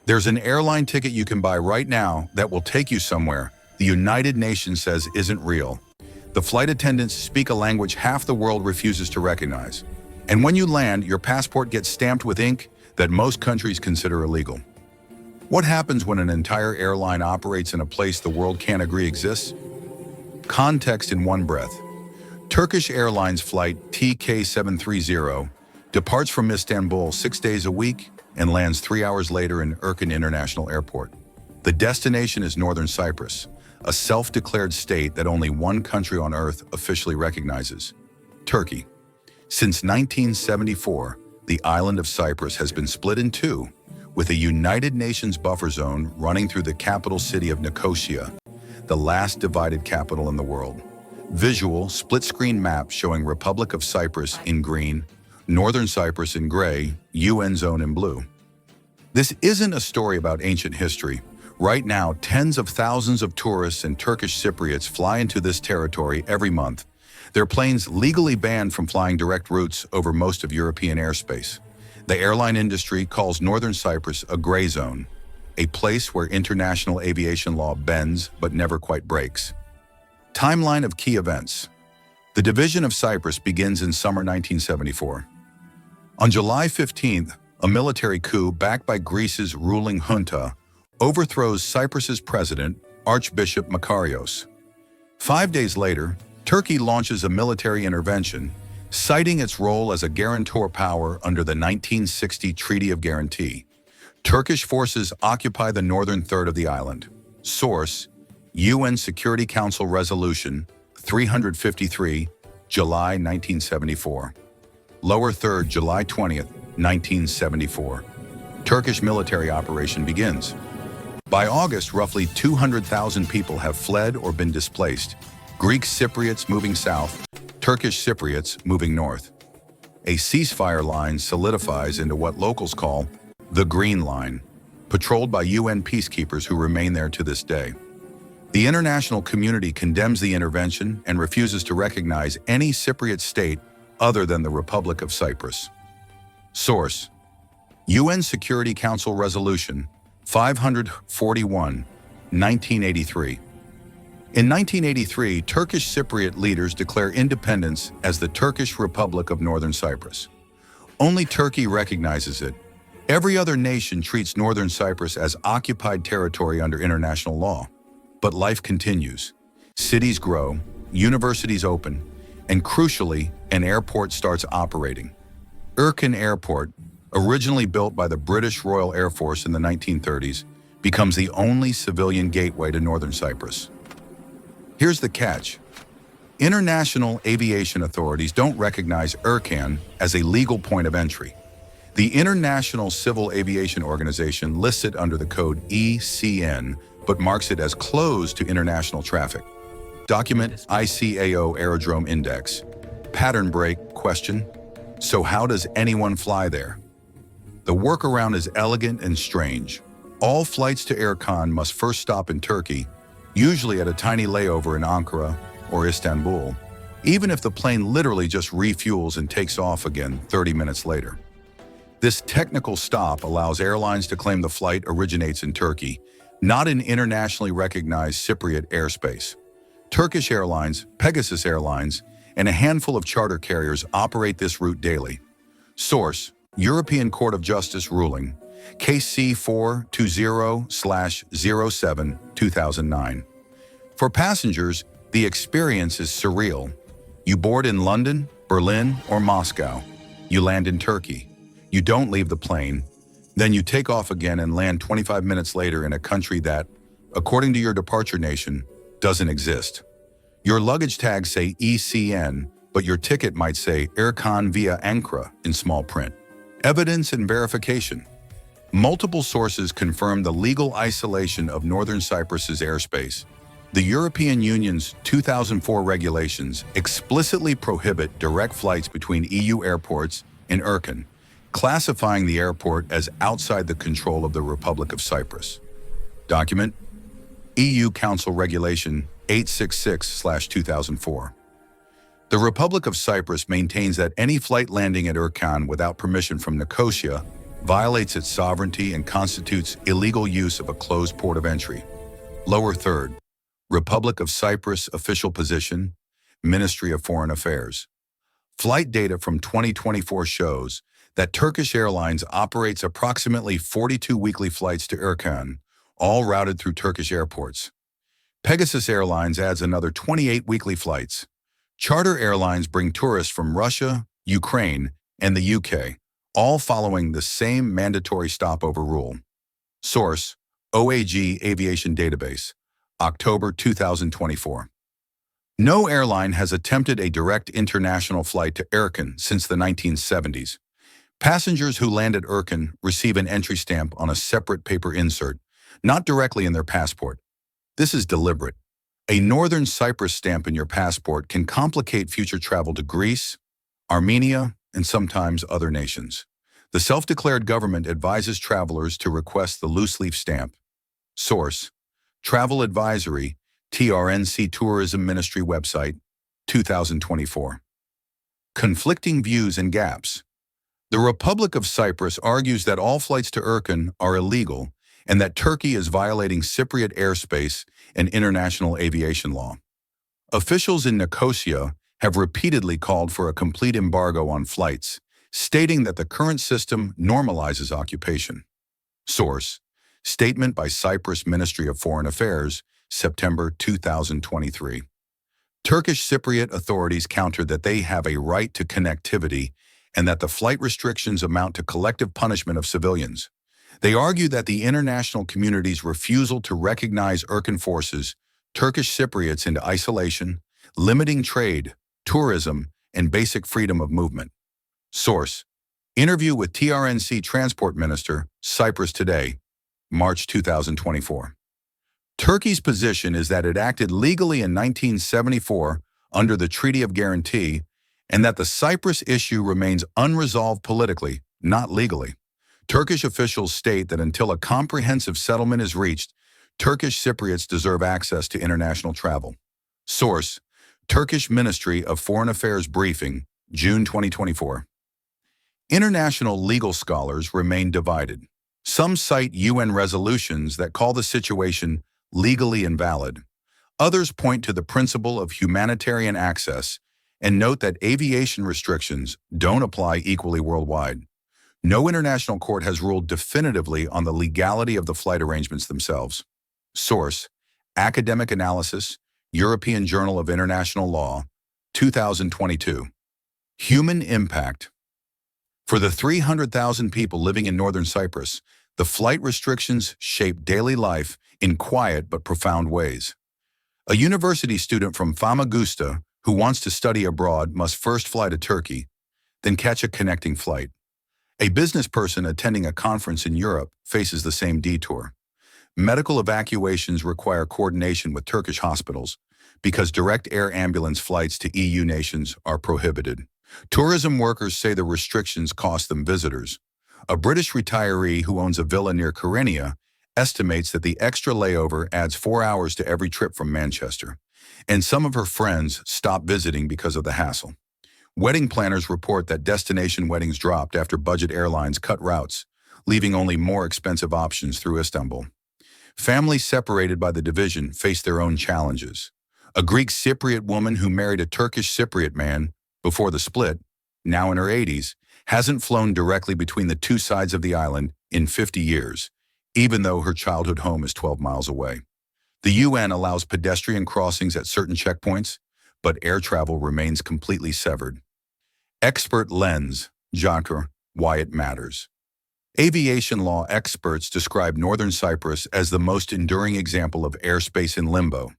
There's an airline ticket you can buy right now that will take you somewhere the United Nations says isn't real. The flight attendants speak a language half the world refuses to recognize. And when you land, your passport gets stamped with ink that most countries consider illegal. What happens when an entire airline operates in a place the world can't agree exists? Context in one breath. Turkish Airlines flight TK730 departs from Istanbul 6 days a week and lands 3 hours later in Erkin International Airport. The destination is Northern Cyprus, a self-declared state that only one country on Earth officially recognizes: Turkey. Since 1974, the island of Cyprus has been split in two, with a United Nations buffer zone running through the capital city of Nicosia, the last divided capital in the world. Visual, split-screen map showing Republic of Cyprus in green, Northern Cyprus in gray, UN zone in blue. This isn't a story about ancient history. Right now, tens of thousands of tourists and Turkish Cypriots fly into this territory every month. Their planes legally banned from flying direct routes over most of European airspace. The airline industry calls Northern Cyprus a gray zone, a place where international aviation law bends but never quite breaks. Timeline of key events. The division of Cyprus begins in summer 1974. On July 15th, a military coup backed by Greece's ruling junta overthrows Cyprus's president, Archbishop Makarios. 5 days later, Turkey launches a military intervention, citing its role as a guarantor power under the 1960 Treaty of Guarantee. Turkish forces occupy the northern third of the island. Source: UN Security Council Resolution 353, July 1974. Lower third, July 20th, 1974. Turkish military operation begins. By August, roughly 200,000 people have fled or been displaced. Greek Cypriots moving south, Turkish Cypriots moving north. A ceasefire line solidifies into what locals call the Green Line, patrolled by UN peacekeepers who remain there to this day. The international community condemns the intervention and refuses to recognize any Cypriot state other than the Republic of Cyprus. Source: UN Security Council Resolution 541, 1983. In 1983, Turkish Cypriot leaders declare independence as the Turkish Republic of Northern Cyprus. Only Turkey recognizes it. Every other nation treats Northern Cyprus as occupied territory under international law. But life continues. Cities grow, universities open, and crucially, an airport starts operating. Erkin Airport, originally built by the British Royal Air Force in the 1930s, becomes the only civilian gateway to Northern Cyprus. Here's the catch. International aviation authorities don't recognize Erkan as a legal point of entry. The International Civil Aviation Organization lists it under the code ECN, but marks it as closed to international traffic. Document ICAO Aerodrome Index. Pattern break, question. So how does anyone fly there? The workaround is elegant and strange. All flights to Erkan must first stop in Turkey, usually at a tiny layover in Ankara or Istanbul, even if the plane literally just refuels and takes off again 30 minutes later. This technical stop allows airlines to claim the flight originates in Turkey, not in internationally recognized Cypriot airspace. Turkish Airlines, Pegasus Airlines, and a handful of charter carriers operate this route daily. Source: European Court of Justice ruling, Case C420/07, 2009. For passengers, the experience is surreal. You board in London, Berlin, or Moscow. You land in Turkey. You don't leave the plane. Then you take off again and land 25 minutes later in a country that, according to your departure nation, doesn't exist. Your luggage tags say ECN, but your ticket might say Erkan via Ankara in small print. Evidence and verification. Multiple sources confirm the legal isolation of Northern Cyprus's airspace. The European Union's 2004 regulations explicitly prohibit direct flights between EU airports in Erkan, classifying the airport as outside the control of the Republic of Cyprus. Document: EU Council Regulation 866/2004. The Republic of Cyprus maintains that any flight landing at Erkan without permission from Nicosia violates its sovereignty and constitutes illegal use of a closed port of entry. Lower third, Republic of Cyprus official position, Ministry of Foreign Affairs. Flight data from 2024 shows that Turkish Airlines operates approximately 42 weekly flights to Erkan, all routed through Turkish airports. Pegasus Airlines adds another 28 weekly flights. Charter airlines bring tourists from Russia, Ukraine, and the UK, all following the same mandatory stopover rule. Source: OAG Aviation Database, October 2024. No airline has attempted a direct international flight to Erkan since the 1970s. Passengers who land at Erkan receive an entry stamp on a separate paper insert, not directly in their passport. This is deliberate. A Northern Cyprus stamp in your passport can complicate future travel to Greece, Armenia, and sometimes other nations. The self-declared government advises travelers to request the loose-leaf stamp. Source: Travel Advisory, TRNC Tourism Ministry website, 2024. Conflicting views and gaps. The Republic of Cyprus argues that all flights to Erkan are illegal and that Turkey is violating Cypriot airspace and international aviation law. Officials in Nicosia have repeatedly called for a complete embargo on flights, stating that the current system normalizes occupation. Source: Statement by Cyprus Ministry of Foreign Affairs, September 2023. Turkish Cypriot authorities countered that they have a right to connectivity and that the flight restrictions amount to collective punishment of civilians. They argue that the international community's refusal to recognize Erkan forces Turkish Cypriots into isolation, limiting trade, tourism, and basic freedom of movement. Source: Interview with TRNC Transport Minister, Cyprus Today, March 2024. Turkey's position is that it acted legally in 1974 under the Treaty of Guarantee and that the Cyprus issue remains unresolved politically, not legally. Turkish officials state that until a comprehensive settlement is reached, Turkish Cypriots deserve access to international travel. Source: Turkish Ministry of Foreign Affairs briefing, June 2024. International legal scholars remain divided. Some cite UN resolutions that call the situation legally invalid. Others point to the principle of humanitarian access and note that aviation restrictions don't apply equally worldwide. No international court has ruled definitively on the legality of the flight arrangements themselves. Source: Academic Analysis, European Journal of International Law, 2022. Human impact. For the 300,000 people living in northern Cyprus, the flight restrictions shape daily life in quiet but profound ways. A university student from Famagusta who wants to study abroad must first fly to Turkey, then catch a connecting flight. A business person attending a conference in Europe faces the same detour. Medical evacuations require coordination with Turkish hospitals because direct air ambulance flights to EU nations are prohibited. Tourism workers say the restrictions cost them visitors. A British retiree who owns a villa near Kyrenia estimates that the extra layover adds 4 hours to every trip from Manchester, and some of her friends stop visiting because of the hassle. Wedding planners report that destination weddings dropped after budget airlines cut routes, leaving only more expensive options through Istanbul. Families separated by the division face their own challenges. A Greek Cypriot woman who married a Turkish Cypriot man before the split, now in her 80s, hasn't flown directly between the two sides of the island in 50 years, even though her childhood home is 12 miles away. The UN allows pedestrian crossings at certain checkpoints, but air travel remains completely severed. Expert lens, Joker, why it matters. Aviation law experts describe northern Cyprus as the most enduring example of airspace in limbo.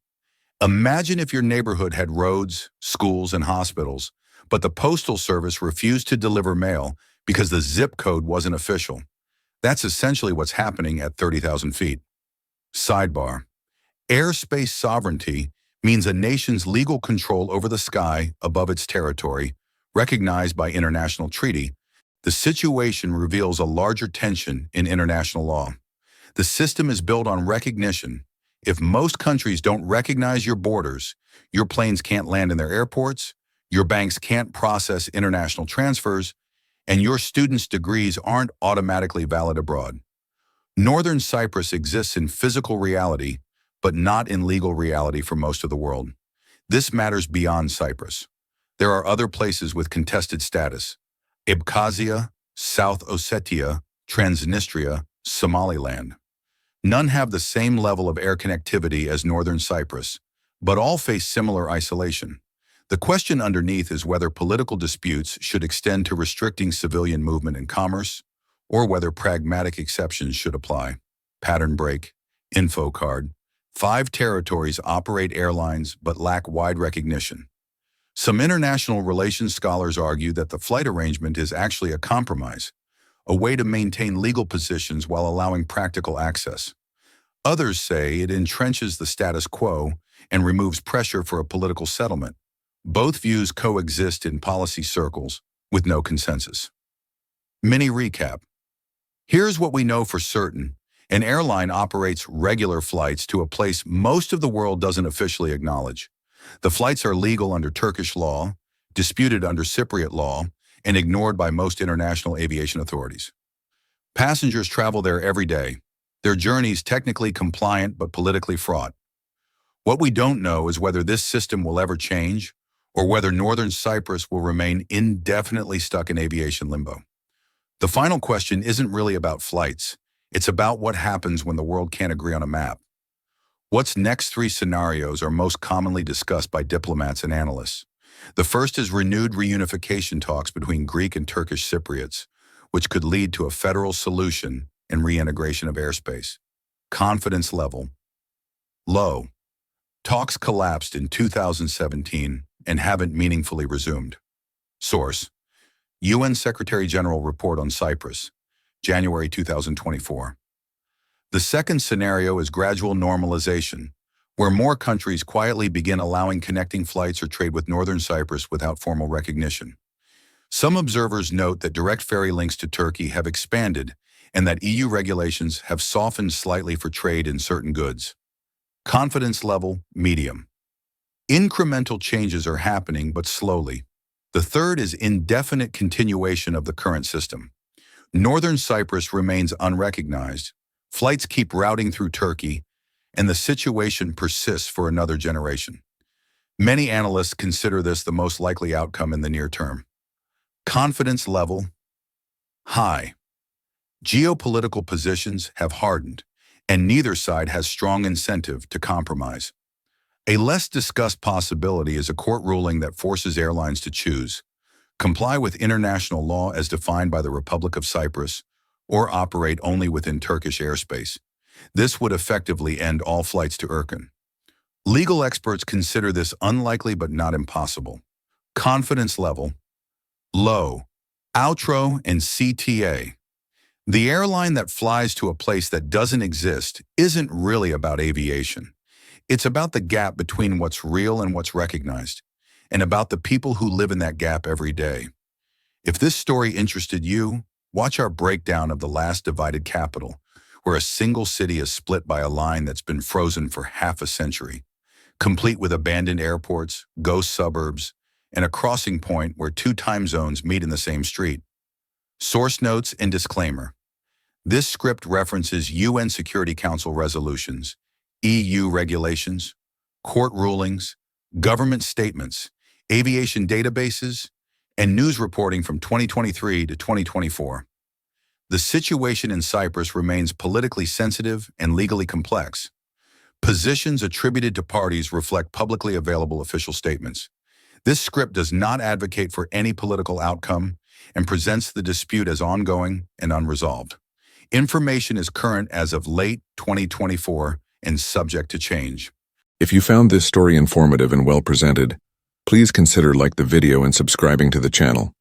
Imagine if your neighborhood had roads, schools, and hospitals, but the Postal Service refused to deliver mail because the zip code wasn't official. That's essentially what's happening at 30,000 feet. Sidebar: airspace sovereignty means a nation's legal control over the sky above its territory, recognized by international treaty. The situation reveals a larger tension in international law. The system is built on recognition. If most countries don't recognize your borders, your planes can't land in their airports, your banks can't process international transfers, and your students' degrees aren't automatically valid abroad. Northern Cyprus exists in physical reality, but not in legal reality for most of the world. This matters beyond Cyprus. There are other places with contested status: Abkhazia, South Ossetia, Transnistria, Somaliland. None have the same level of air connectivity as Northern Cyprus, but all face similar isolation. The question underneath is whether political disputes should extend to restricting civilian movement and commerce, or whether pragmatic exceptions should apply. Pattern break, info card. 5 territories operate airlines but lack wide recognition. Some international relations scholars argue that the flight arrangement is actually a compromise, a way to maintain legal positions while allowing practical access. Others say it entrenches the status quo and removes pressure for a political settlement. Both views coexist in policy circles with no consensus. Mini recap. Here's what we know for certain. An airline operates regular flights to a place most of the world doesn't officially acknowledge. The flights are legal under Turkish law, disputed under Cypriot law, and ignored by most international aviation authorities. Passengers travel there every day. Their journeys technically compliant but politically fraught. What we don't know is whether this system will ever change, or whether Northern Cyprus will remain indefinitely stuck in aviation limbo. The final question isn't really about flights. It's about what happens when the world can't agree on a map. What's next 3 scenarios are most commonly discussed by diplomats and analysts. The first is renewed reunification talks between Greek and Turkish Cypriots, which could lead to a federal solution and reintegration of airspace. Confidence level low. Talks collapsed in 2017 and haven't meaningfully resumed. Source: UN Secretary-General Report on Cyprus, January 2024. The second scenario is gradual normalization, where more countries quietly begin allowing connecting flights or trade with Northern Cyprus without formal recognition. Some observers note that direct ferry links to Turkey have expanded and that EU regulations have softened slightly for trade in certain goods. Confidence level, medium. Incremental changes are happening, but slowly. The third is indefinite continuation of the current system. Northern Cyprus remains unrecognized, flights keep routing through Turkey, and the situation persists for another generation. Many analysts consider this the most likely outcome in the near term. Confidence level, high. Geopolitical positions have hardened, and neither side has strong incentive to compromise. A less discussed possibility is a court ruling that forces airlines to choose: comply with international law as defined by the Republic of Cyprus, or operate only within Turkish airspace. This would effectively end all flights to Irkutsk. Legal experts consider this unlikely but not impossible. Confidence level, low. Outro and CTA. The airline that flies to a place that doesn't exist isn't really about aviation. It's about the gap between what's real and what's recognized, and about the people who live in that gap every day. If this story interested you, watch our breakdown of the last divided capital, where a single city is split by a line that's been frozen for half a century, complete with abandoned airports, ghost suburbs, and a crossing point where 2 time zones meet in the same street. Source notes and disclaimer. This script references UN Security Council resolutions, EU regulations, court rulings, government statements, aviation databases, and news reporting from 2023 to 2024. The situation in Cyprus remains politically sensitive and legally complex. Positions attributed to parties reflect publicly available official statements. This script does not advocate for any political outcome and presents the dispute as ongoing and unresolved. Information is current as of late 2024 and subject to change. If you found this story informative and well presented, please consider like the video and subscribing to the channel.